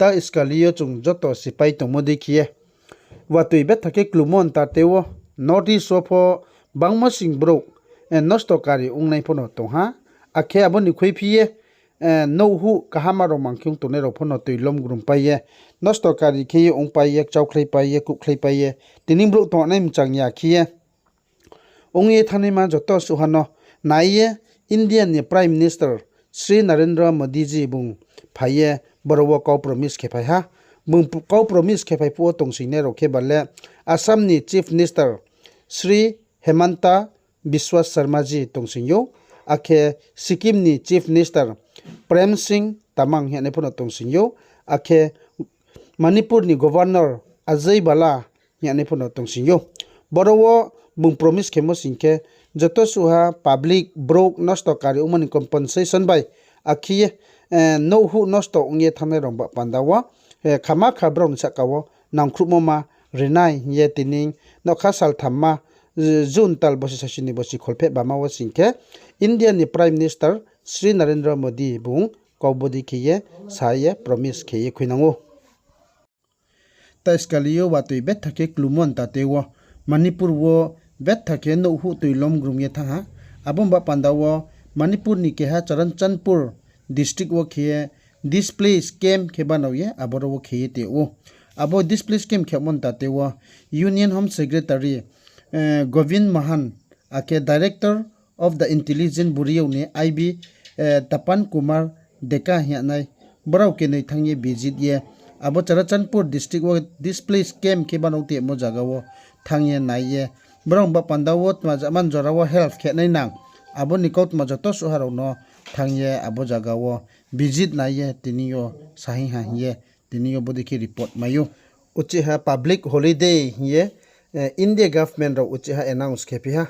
ta iskalio chung joto sipai to modikie watui bet thake klumon ta tewo notice sopho bangma sing bro en nosto kari ungnai phono to ha akhe aboni khoi phie no hu kahama ro mangkyung to ne ro phono tuilom grum paiye nosto kari khi ong paiye chauklei paiye kuklei paiye tining bro to naim changya khie ongye thane ma joto suhano naiye Indian ni Prime Minister Sri Narendra Modi ji bung phaiye borowo ko promise ke phai ha bung ko promise ke phai pu tong sine ro ke balle Assam ni Chief Minister Sri Hemanta Biswa Sharma ji tong sinyo akhe Sikkim ni Chief Minister Prem Singh Tamang hene phono tong sinyo akhe Manipur ni Governor Ajay Bala hene phono tong sinyo borowo bung promise ke mo singke joto suha public broke nosto kari umani compensation by akhiye no hu nosto ongye thame romba pandawa khama khabrong sakawo nangkhrumo ma renai ye tining no khasal thamma jun tal bosi sasini bosi kholphe bama wa singke Indian ni Prime Minister Sri Narendra Modi bung kobodi khiye saye promise khiye khuinango taiskalio watui bet thake klumon tatewo Manipur wo bet thake no hu tuilom grumye tha abomba pandawo Manipur ni keha Chanchanpur district wo khiye display scam khebanoye aboro wo khiye te o abo display scam khemon tate wo Union Home Secretary Govind Mahan ake Director of the Intelligence Bureau ne IB Tapan Kumar Deka hyanai borau ke nei thangye visit ye abo Chanchanpur district wo display scam khebano te mo jaga wo thangye naiye borong ba pandawo ma zaman jorawo health khenai nang abo nikot ma joto suharo no thangye abo jaga wo visit naiye tiniyo sahi ha ye tiniyo bodiki report mayu uchiha public holiday ye India government ro uchiha announce kepi ha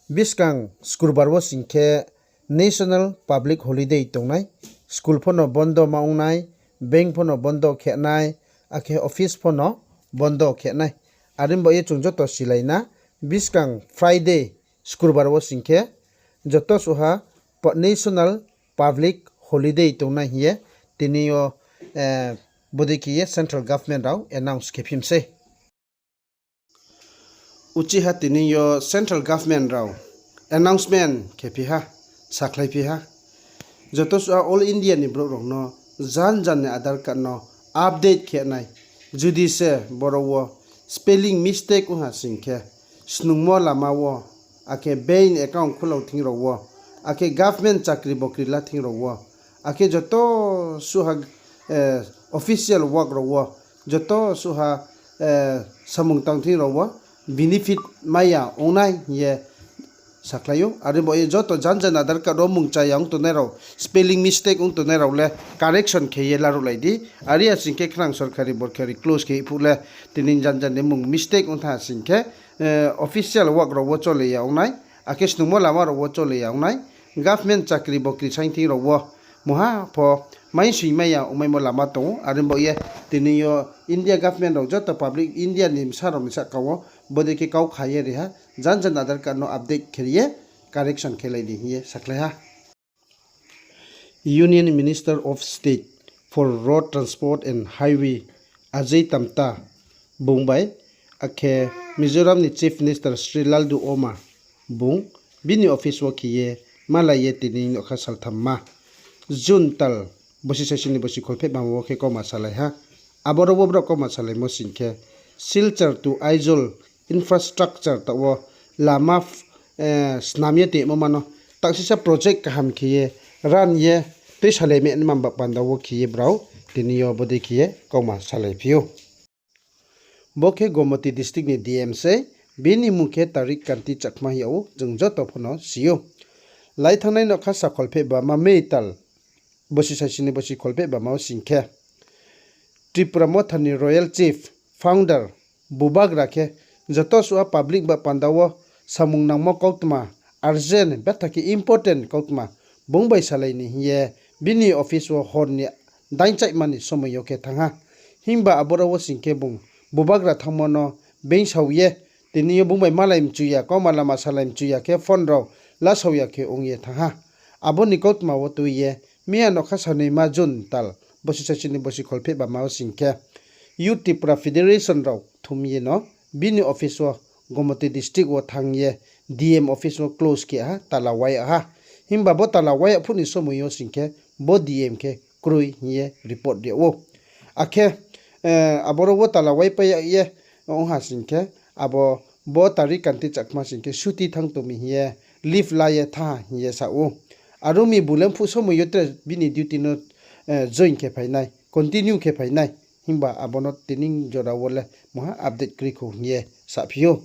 biskang skurbar wo singkhe national public holiday tongnai school phono bondo maungnai bank phono bondo khenai akhe office phono bondo khenai arimbo ye chungjoto silaina biskang Friday skurbar wo singkhe joto suha national public holiday tongna hiye tiniyo bodiki central government raw announce kepimse uchiha tiniyo central government raw announcement kepiha saklaipiha joto suha all India ni bro no jan ne Aadhaar card no update khenai judi se borowo spelling mistake unha singkhe snungmo lamawo ake bank account khulau thingro wo ake government chakri bokri la thingro wo ake joto suha official work ro wo joto suha samung tang thingro wo benefit maya onai ye saklayo aribo ye joto janjan Aadhaar card mung chayang to nero spelling mistake ung to nero le correction kheye la ro laidi aria singke khrang sarkari borkari close ke phule tinin janjan ne mung mistake ung tha singke official work ro wo chole yaunai akes numo lama ro wo chole yaunai government chakri bokri sainthi ro wo moha pho mai sui maya umai mo lama to arimbo ye tiniyo India government ro joto public India ni sarom sa kawo bode ke kau khaye re ha janjan Aadhaar card no update kheriye correction khelai di ye sakle ha Union Minister of State for Road Transport and Highway Ajay Tamta bungbai akhe Mizoram ni Chief Minister Sri Laldu Oma bung bini office wo khiye malaye tini no khasal thamma juntal bosi sesini bosi kholphe ba wo khe ko masalai ha aboro bobro ko masalai mo singkhe Silchar to Aizol infrastructure ta wo lama snamye te mo mano taksisa project kaham khiye ran ye te sale me mamba panda wo khiye brau tiniyo bode khiye ko masalai phiu Bokhe Gomati district ni DMC bini mukhe tarik kanti chakma yau jeng joto phono siyo lai thanai no khasa kholphe ba ma meital bosi sasini bosi kholphe ba ma singkhe Tripura Mothani Royal Chief Founder Bubag rakhe joto suwa public ba pandawo samung nangmo kautma urgent betaki important kautma bungbai salai ni ye bini office wo horni dainchai mani somoyo ke thanga himba aboro wo singke bung bubagra thangmono beng sauye tini bungbai malaim chuya ko malama salaim chuya ke phone ro la sauya ke ongye thanga abo nikot ma wo tuye miya no khasani ma jun tal bosi sachini bosi kholphe ba mao singkhe youth tripura federation rok thumye no bini office o gomoti district o thangye dm office o close ke ha talawai ha himba bo talawai phuni somoyo singkhe bo dm ke kroi ye report de o akhe aboro bo talawai pa ye ongha singkhe abo bo tarik kanti chakma singkhe shuti thang to mi ye leave la ye tha ye sa o arumi bulem phu somoyo tre bini duty no join ke phainai continue ke phainai himba abono tining jora wole moha update kri ko ye sa phio